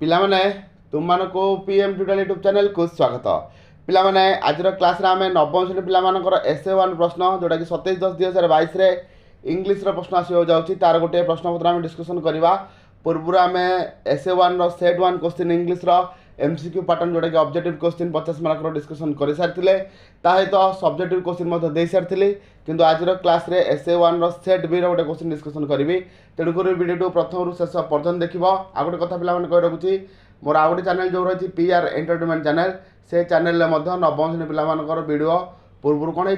पिलामाने तुम मानको PM tutorial YouTube channel को स्वागत। पिलामाने आज क्लास रे आमे नवम श्रेणी पिलामानकर एसे1 प्रश्न जोटा कि 27/10/2022 रे इंग्लिश रो प्रश्न आसी जाउची तार गोटे प्रश्न पत्र आमे डिस्कशन करबा। पूर्व आमे एसे1 रो सेट 1 क्वेश्चन इंग्लिश रो एमसीक्यू पैटर्न जोटा कि ऑब्जेक्टिव क्वेश्चन 50 मार्क रो डिस्कशन कर सारथिले ताहे तो सब्जेक्टिव क्वेश्चन मते दे सारथिले किंतु आज क्लास रे एसे1 रो सेट बी रो गोटे क्वेश्चन डिस्कशन करबी। तेणुक वीडियो प्रथम शेष पर्यटन देखिए। आ गए कथा पिला कही रखुच्छी मोर आ गए चैनल जो रही पीआर एंटरटेनमेंट चैनल से चैनल नवम श्रेणी पिलाମାନଙ୍କର वीडियो पूर्व कौन है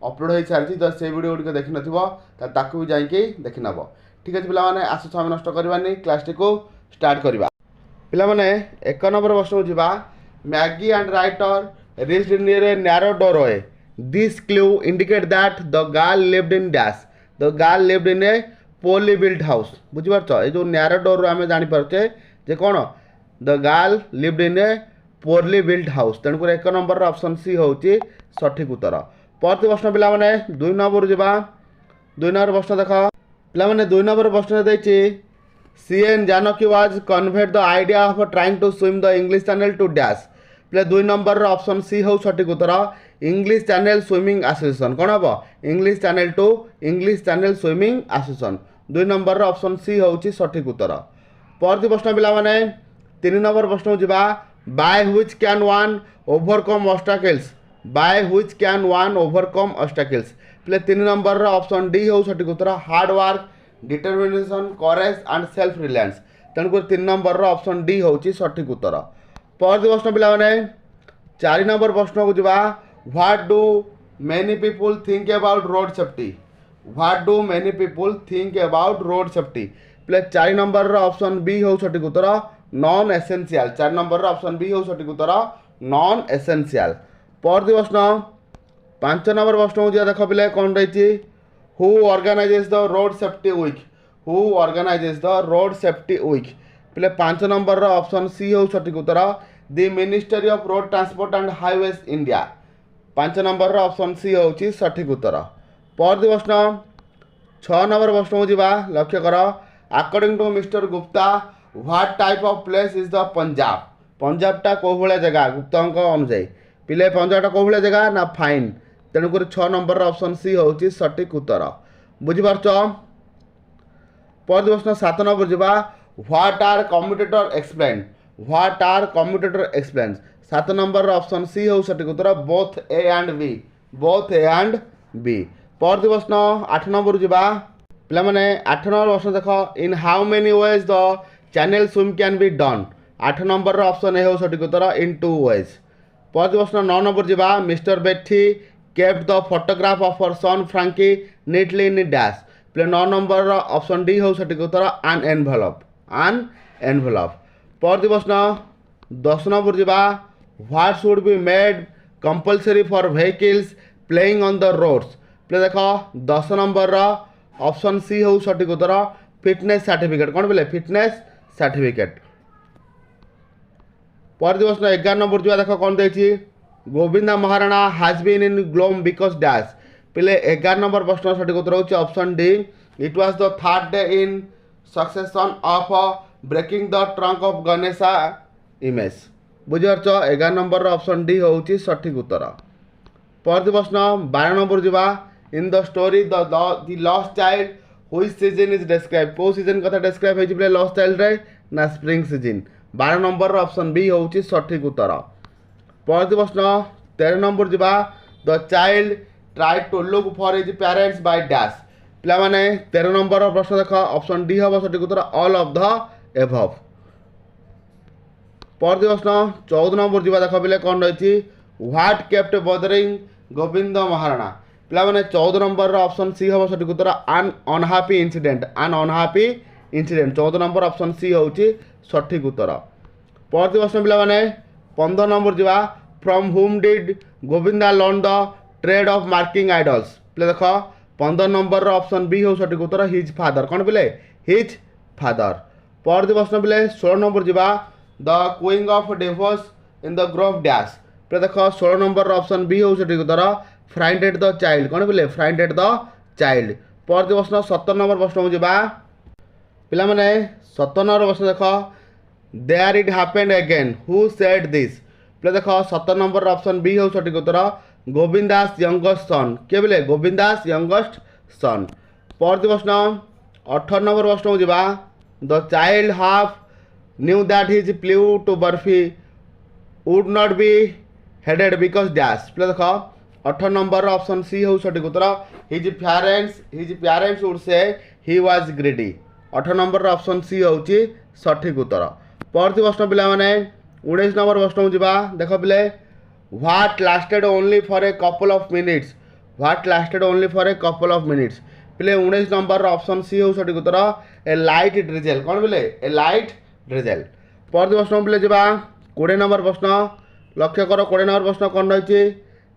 अपलोड हो सारी तो से वीडियो गुड़िक देखी नाकू भी जाकि देखी नब। ठीक अच्छे पे आस समय नष्ट करवानी क्लास टी को स्टार्ट करवा। पिलाने एक नंबर प्रश्न जा Maggie and writer reached near a narrow doorway this clue indicate that the girl lived in dash the girl lived in a poorly built house. बुझीपार ये जो नैरो डोर आम जापे जे कौन the girl lived in a poorly built house. तेणुक एक number option C हूँ सठिक उत्तर। परवर्ती प्रश्न पिलाने 2 नंबर जा 2 नंबर प्रश्न देख पिलाने 2 नंबर प्रश्न देती सीएन Janaki was conveyed the idea of trying to swim the English channel to dash. प्ले 2 नंबर ऑप्शन सी हूँ सठिक उत्तर इंग्लिश चैनल स्विमिंग एसोसिएशन। कौन हम English channel to English channel swimming association 2 number option C हूँ सठिक उत्तर। परवर्ती प्रश्न पिलाने 3 नंबर प्रश्न जा by which can one overcome obstacles by which can one overcome obstacles. प्ले 3 नंबर ऑप्शन डी हूँ सठिक उत्तर hard work determination courage and self reliance. तेणुक 3 नंबर ऑप्शन डी हूँ सठिक उत्तर। परवर्ती प्रश्न पिलाने 4 नंबर प्रश्न को जा what do many people think about road safety what do many people think about road safety. प्ले 4 नंबर ऑप्शन बी हूँ सठिक उत्तर non essential 4 number option B हूँ सठिक उत्तर नॉन एसेंशियल। परवर्ती प्रश्न 5 नंबर प्रश्न को देख पे कौन रही who organises the road safety week who organises the road safety week. पे 5 नंबर ऑप्शन सी हूँ सठिक उत्तर the ministry of road transport and highways India 5 number option C हूँ सठिक उत्तर। परवर्ती प्रश्न 6 नंबर प्रश्न को जा लक्ष्य कर according to Mister Gupta what type of place is the Punjab पंजाबटा कौ भाया जगह गुप्ता अनुजाई पिले पंजाबटा कौ भाया जगह ना फाइन। तेणुक 6 नंबर ऑप्शन सी हूँ सठिक उत्तर। बुझीपार। परवर्ती प्रश्न 7 नंबर जा what are commutator explain what are commutator explain 7 number option C हूँ सठिक उत्तर both A and B both A and B. परवर्ती प्रश्न 8 नंबर जा पे 8 नंबर प्रश्न देख in how many ways the channel swim can be done 8 number option A हूँ सठिक उत्तर इन 2 वेज। परवर्ती प्रश्न 9 नंबर जा मिस्टर बेठी kept the photograph of her son Frankie neatly in dash. प्ले 9 नंबर ऑप्शन डी हूँ सठिक उत्तर एन एनवेलप एन एनवेलप। परवर्ती प्रश्न 10 नंबर जा what should be made compulsory for vehicles playing on the roads. प्ले देख 10 नंबर ऑप्शन सी हूँ सठिक उत्तर फिटनेस सर्टिफिकेट। कौन बोले फिटनेस सर्टिफिकेट। परवर्ती प्रश्न 11 नंबर जो देख कौन देखिए Govinda Maharana has been in gloom because dash. पिले 11 नंबर प्रश्न सठिक उत्तर होची option D it was the third day in succession of breaking the trunk of Ganesha image. बुझिपारछ 11 नंबर ऑप्शन डी होची सठिक उत्तर। परवर्ती प्रश्न 12 नंबर जा in the story the lost child which season is describe को सीजन कथा डिस्क्राइब होची पिले लॉस्ट चाइल्ड रे ना spring season 12 number option B होची सठिक उत्तर। परवर्ती प्रश्न 13 नंबर जा the child tried to look for his parents by dash. पे 13 नंबर प्रश्न देख ऑप्शन डी हम सठिक उत्तर ऑल ऑफ द एभव। परवर्ती प्रश्न 14 नंबर जा देख पे कौन रही what kept bothering Govind Maharana. पे 14 नंबर ऑप्शन सी हम सठिक उत्तर an unhappy incident an unhappy incident 14 number option C हूँ सठिक उत्तर। परवर्ती प्रश्न पे 15 नंबर जा फ्रॉम हुम did Govinda learn the trade off marking idols. पे देख 15 नंबर ऑप्शन बी हूँ सठिक उत्तर हिज फादर। कौन पे हिज फादर। परवर्ती प्रश्न पे 16 नंबर जा the queen of divorce in the Grove dash. पे देख 16 नंबर ऑप्शन बी हूँ सठिक उत्तर फ्राइंडेड द चाइल्ड। कौन पे फ्राइंडेड द चाइल्ड। परवर्ती प्रश्न 17 नंबर प्रश्न को जा पे 17 नंबर प्रश्न देख there it happened again who said this पे देख 17 नंबर ऑप्शन बी हो सठिक उत्तर गोविंदास यंगेस्ट सन किए बोले गोविंदास यंगेस्ट सन। परवर्ती प्रश्न 18 नंबर प्रश्न को जा the child had knew that his plea to barfi would not be heeded because dash पे देख 18 नंबर ऑप्शन सी हो सठिक उत्तर his parents would say he was greedy 18 number option C होची सठिक उत्तर। परवर्ती प्रश्न पिला माने 19 नंबर प्रश्न को जा देख पिले what lasted only for a couple of minutes what lasted only for a couple of minutes पिले 19 नंबर ऑप्शन सी हो सठिक उत्तर ए लाइट ड्रिजल कौन पिले ए लाइट ड्रिजल। परवर्ती प्रश्न पिले जा 20 नंबर प्रश्न लक्ष्य कर 20 नंबर प्रश्न कौन रही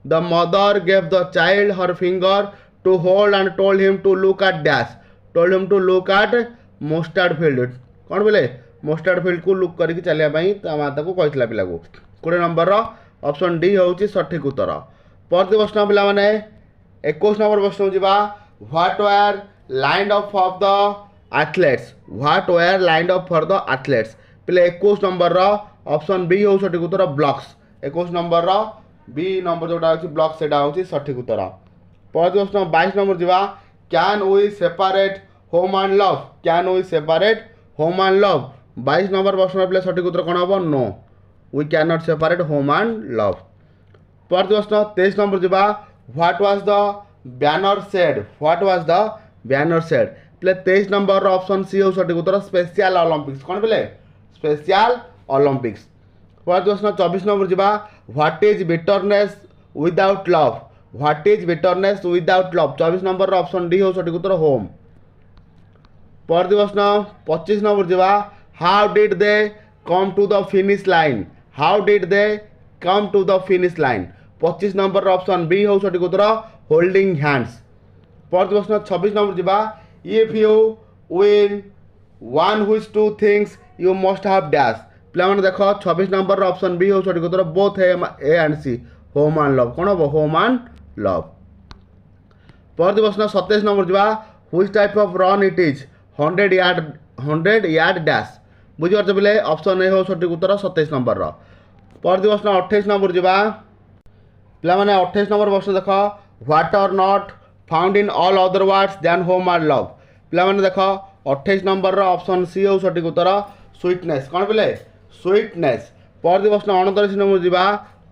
the mother gave the child her finger to hold and told him to look at dash told him to look at mustard field कौन बोले मोस्टार्ड फील्ड को लुक करके चलिया माता को कहला पिला को 20 नंबर ऑप्शन डी होची सठिक उत्तर। परवर्ती प्रश्न पिला माने 21 नंबर प्रश्न जा what were lined up of the athletes what were lined up for the athletes पिले 21 नंबर ऑप्शन बी हो सठिक उत्तर ब्लॉक्स 21 नंबर बी नंबर जोटा होची ब्लॉक सेटा होची सठिक उत्तर। परवर्ती प्रश्न 22 नंबर जा can we separate home and love can we separate home and love 22 number प्रश्न पे सठिक उत्तर कौन हम no we can not separate home and love. परवर्ती प्रश्न 23 नंबर जा what was the banner said what was the banner said पे 23 नंबर ऑप्शन सी हो सठिक उत्तर स्पेशल ओलंपिक्स कौन पे स्पेशल ओलंपिक्स। परवर्ती प्रश्न 24 नंबर जा what is bitterness without love what is bitterness without love 24 number option D हो सठिक उत्तर होम। परवर्ती प्रश्न 25 नंबर जा how did they come to the finish line how did they come to the finish line 25 number option B हो सठिक उत्तर holding hands. परवर्ती प्रश्न 26 नंबर जा if you win one which two things you must have dash पे देख 26 number option B हो सठिक उत्तर both A and C home and love कौन हम होम एंड लव। परवर्ती प्रश्न 27 नंबर जा which type of run it is 100 yard dash बुझीपार बोले ऑप्शन ए हो सठिक उत्तर 27 नंबर। परवर्ती प्रश्न 28 नंबर जा पे 28 नंबर प्रश्न देख what are not found in all other words than home and love पे देख 28 नंबर ऑप्शन सी हो सठिक उत्तर स्वीटनेस कौन पे स्वीटनेस। परवर्ती प्रश्न 29 नंबर जा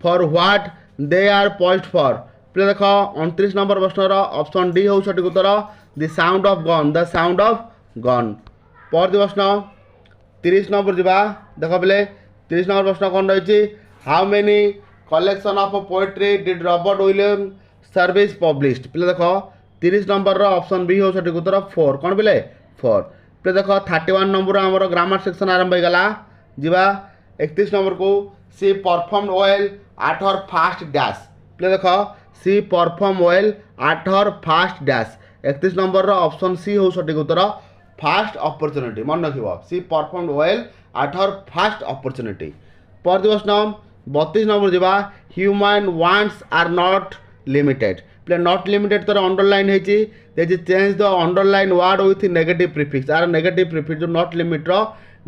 for what they are poised for पे देख 29 नंबर प्रश्न ऑप्शन डी हो सठिक उत्तर the sound of gun the sound of gun. परवर्ती प्रश्न 30 नंबर जा देख पे 30 नंबर प्रश्न कौन रही how many collection of poetry did Robert William service published पे देख 30 नंबर ऑप्शन बी हो सठिक उत्तर 4 कौन पे 4 पे देख 31 नंबर आमर ग्रामर सेक्शन आरंभ होगा जा 31 नंबर को she perform well at her first dash पे देख she perform well at her first dash 31 number option C हो सठिक उत्तर फास्ट अपॉर्चुनिटी मन रख she perform well at her first opportunity. परवर्ती प्रश्न 32 नंबर जा human wants are not limited पे नॉट लिमिटेड तर अंडरलाइन होती change the underline word with negative prefix are negative prefix जो नॉट लिमिट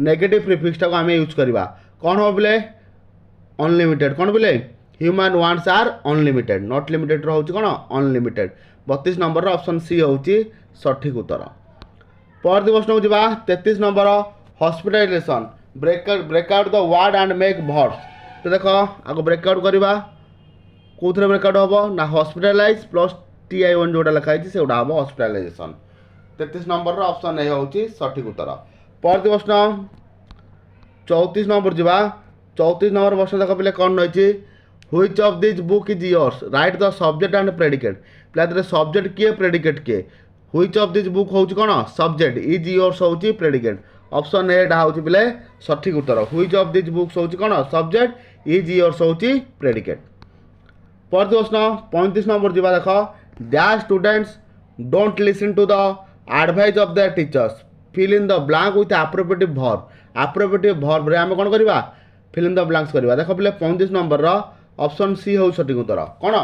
नेगेटिव प्रिफिक्सटा को आम यूज करवा कौन हम बोले अनलिमिटेड कौन बोले human wants are unlimited not limited रोचे कौन अनलिमिटेड 32 नंबर ऑप्शन सी होची सठिक उत्तर। परवर्ती प्रश्न को जा 33 number hospitalization breakout the word and make words तो देख आगे ब्रेकआउट करवा कौन ब्रेकआउट हम ना हॉस्पिटलाइज प्लस TI1 जोटा लिखाई से हम हॉस्पिटलाइजेशन 33 नंबर ऑप्शन ए होची सठिक उत्तर। परवर्ती प्रश्न 34 नंबर जा 34 नंबर प्रश्न देख पे कौन रही which of this book is yours write the subject and predicate पे सब्जेक्ट किए प्रेडिकेट किए व्हिच ऑफ दिस बुक होची कौन सब्जेक्ट इज योर्स होची प्रेडिकेट ऑप्शन एटा होची पे सठिक उत्तर व्हिच ऑफ दिस बुक्स होची कौन सब्जेक्ट इज योर्स होची प्रेडिकेट। परवर्ती प्रश्न 35 नंबर जा देख dash students don't listen to the advice of the teachers fill in the blank with एप्रोप्रिएटिव verb रे आम कौन करवा फिल इन द ब्लैंक्स करवा देख पे 35 नंबर ऑप्शन सी हो सठिक उत्तर कौन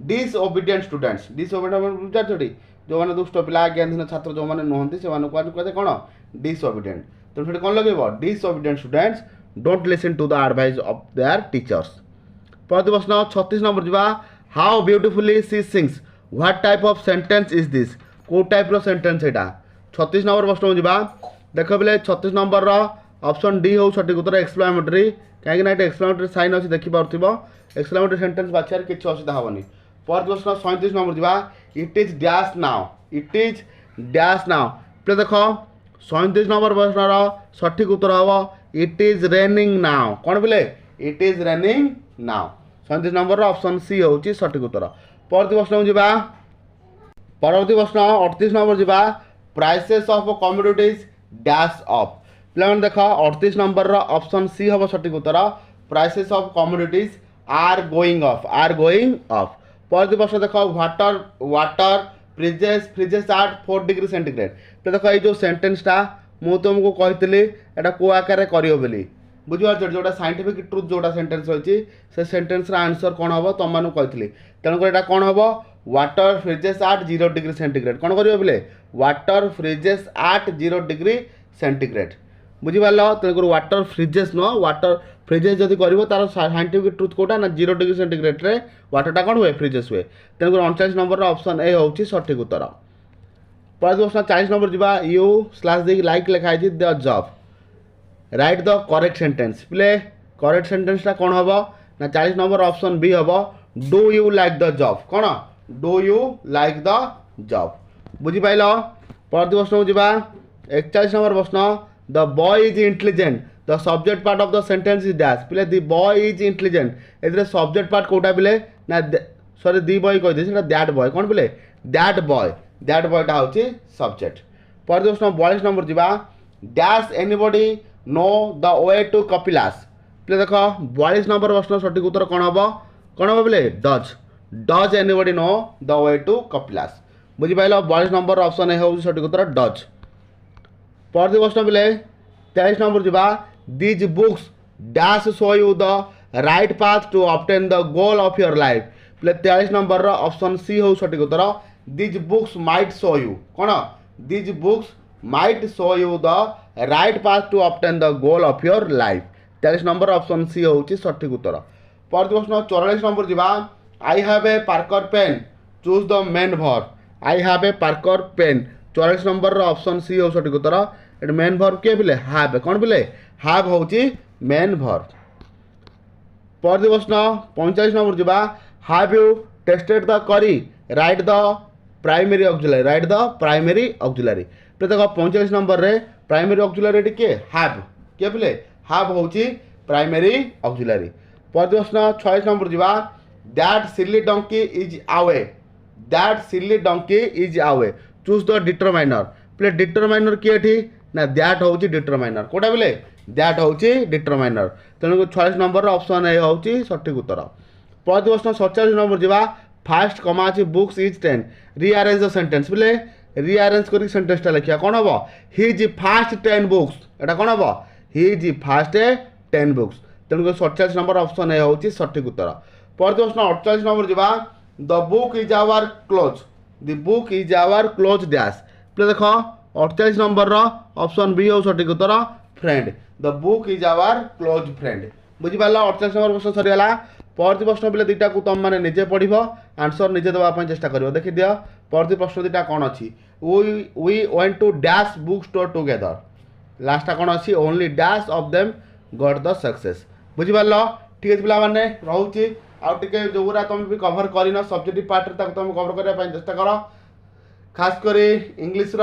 डिसओबीडिएंट स्टूडेंट्स डिसओबीडिएंट जो मैंने दुष्ट पिला ज्ञानहीन छात्र जो मैंने नुहति से कौन डिसओबीडिएंट तो कौन लगे disobedient students don't listen to the advice of their teachers. परवर्ती प्रश्न 36 नंबर जीवा how beautifully she sings what type of sentence is this को टाइप रो सेंटेंस एटा 36 नंबर प्रश्न जीवा देख बोले 36 नंबर रो ऑप्शन डी हो सठिक उत्तर एक्सक्लेमेटरी कहीं ना एक्सक्लेमेटरी साइन अच्छी देखि पारथिबो एक्सक्लेमेटरी सेंटेंस बाछियार किछ असुविधा होबनी। परवर्ती प्रश्न 37 नंबर जीवा it is dash now it is dash now पे देख 37 नंबर प्रश्न रो सठिक उत्तर हबो इट इज रेनिंग नाउ कौन बोले it is raining now 37 number option C होची सठिक उत्तर। परवर्ती प्रश्न जीवा परवर्ती प्रश्न 38 नंबर जीवा prices of commodities dash off पे देख 38 नंबर ऑप्शन सी हम सठिक उत्तर prices of commodities are going off are going off. परवर्ती प्रश्न देख water water freezes freezes at 4 degree centigrade पे देख ये जो सेंटेंसटा मु तुमको कही एटा को आकार करियो बोली बुझिपार जोटा साइंटिफिक ट्रुथ जोटा सेंटेंस रही से सेंटेंस आंसर कौन हम तुम मानू कही तेणुकर यहाँ कौन हम water freezes at 0 degree centigrade कौन कर बोले water freezes at 0 degree centigrade बुझिपार तेणुकर वाटर फ्रिजेस नुह वाटर फ्रिजेस जब कर तार साइंटिफिक ट्रुथ कोटा ना 0 डिग्री सेंटीग्रेड रे वाटरटा कौन हुए फ्रिजेस हुए तेणुकर 39 नंबर ऑप्शन ए हूँ सठिक उत्तर। परवर्ती प्रश्न 40 नंबर जीवा यू स्लैश दी लाइक लिखाई the job write the correct sentence प्ले करेक्ट सेंटेंसटा कौन हम ना 40 नंबर ऑप्शन बी हम do you like the job कौन do you like the job बुझिपाइल। परवर्ती प्रश्न जीवा 41 नंबर प्रश्न the boy is intelligent the subject part of the sentence is dash पिले the boy is intelligent A subject part कोटा पिले ना सॉरी दी बॉय कह दे दैट बॉय कौन पिले दैट बॉयटा हूँ सब्जेक्ट। परवर्ती प्रश्न 42 नंबर जीवा dash anybody know the way to Kapilas पे देख 42 नंबर प्रश्न सठिक उत्तर कौन हम बोले does does anybody know the way to Kapilas बुझिपाइल 42 नंबर ऑप्शन ए हूँ सठिक उत्तर डज। परवर्ती प्रश्न बोले 23 नंबर जीवा these books dash show you the right path to obtain the goal of your life पे 23 नंबर ऑप्शन सी हूँ सठिक उत्तर these books might show you कौन these books might show you the right path to obtain the goal of your life 23 number option C हूँ सठिक उत्तर। परवर्ती प्रश्न 44 नंबर जीवा I have a Parker pen choose the main verb I have a Parker pen 44 number option C हूँ सठिक उत्तर eight main verb किए बोले हैव कौन बोले हैव हूँ मेन वर्ब। परवर्ती प्रश्न 45 नंबर जीवा हैव यू टेस्टेड द करी राइट द प्राइमरी ऑक्सिलरी पे देख 45 नंबर रे प्राइमरी ऑक्सिलरी किए हैव किए बोले हैव हूँ प्राइमरी ऑक्सिलरी। परवर्ती प्रश्न 46 नंबर जीवा that silly donkey is away choose the determiner पे डिटरमाइनर किए ना दैट हूँ डिटरमाइनर कोटा बोले दैट हूँ डिटरमाइनर तेणुक 46 नंबर ऑप्शन ए हूँ सठिक उत्तर। परवर्ती प्रश्न 47 नंबर जीवा फास्ट कमा अच्छी books is 10 rearrange the sentence बोले रिअरेंज कर सेंटेंसटा लिखा कौन हम हिज फास्ट 10 बुक्स एटा कौन हम हिज फास्ट 10 बुक्स तेणुक 47 नंबर ऑप्शन ए हूँ सठिक उत्तर। परवर्ती प्रश्न 48 नंबर जीवा the book is our close dash पे देख 48 नंबर ऑप्शन बी हूँ सठिक उत्तर friend the book is our close friend बुझिपार 48 नंबर प्रश्न सरीगला। परवर्ती प्रश्न पे दुईटा को तुम मैंने निजे पढ़ आंसर निजे देवाई चेष्टा कर देखी दियो परवर्ती प्रश्न दुईटा कौन अच्छी we went to dash book store together लास्टा कौन अच्छी only dash of them got the success बुझिपार ठीक है पिला माने रोचे आउटे जो तुम भी कभर करन सब्जेक्टिव पार्ट तुम कभर करने चेष्टा कर खास कर इंग्लीश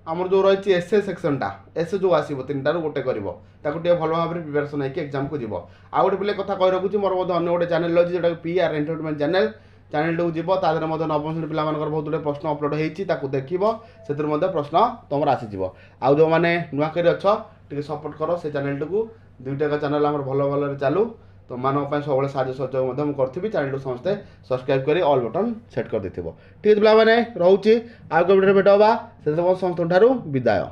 आमर जो रही एसए सेक्शनटा एसए जो आसो 3टारू गोटे कर भल भाव में प्रिपेरेसन होकर एग्जाम को जीव आउ गोटे पिले कथा कही रखुच्छी मोर अन्य गोटे चैनल अच्छी जोटा पी आर एंटरटेनमेंट चैनल टू जीव तादेह नवम श्रेणी पिला बहुत गुटे प्रश्न अपलोड होती देख से प्रश्न तुम आसीज आउ जो मैंने नुआकर अच्छे सपोर्ट कर से चैनल को दुईटा चैनल आम भल भल चालू तुम मानक सब साहय सहयोग करी चैनल समस्ते सब्सक्राइब कर ऑल बटन सेट कर ठीक है पिला रोचे आगे भिडियो भेट हाँ से समस्त विदाय।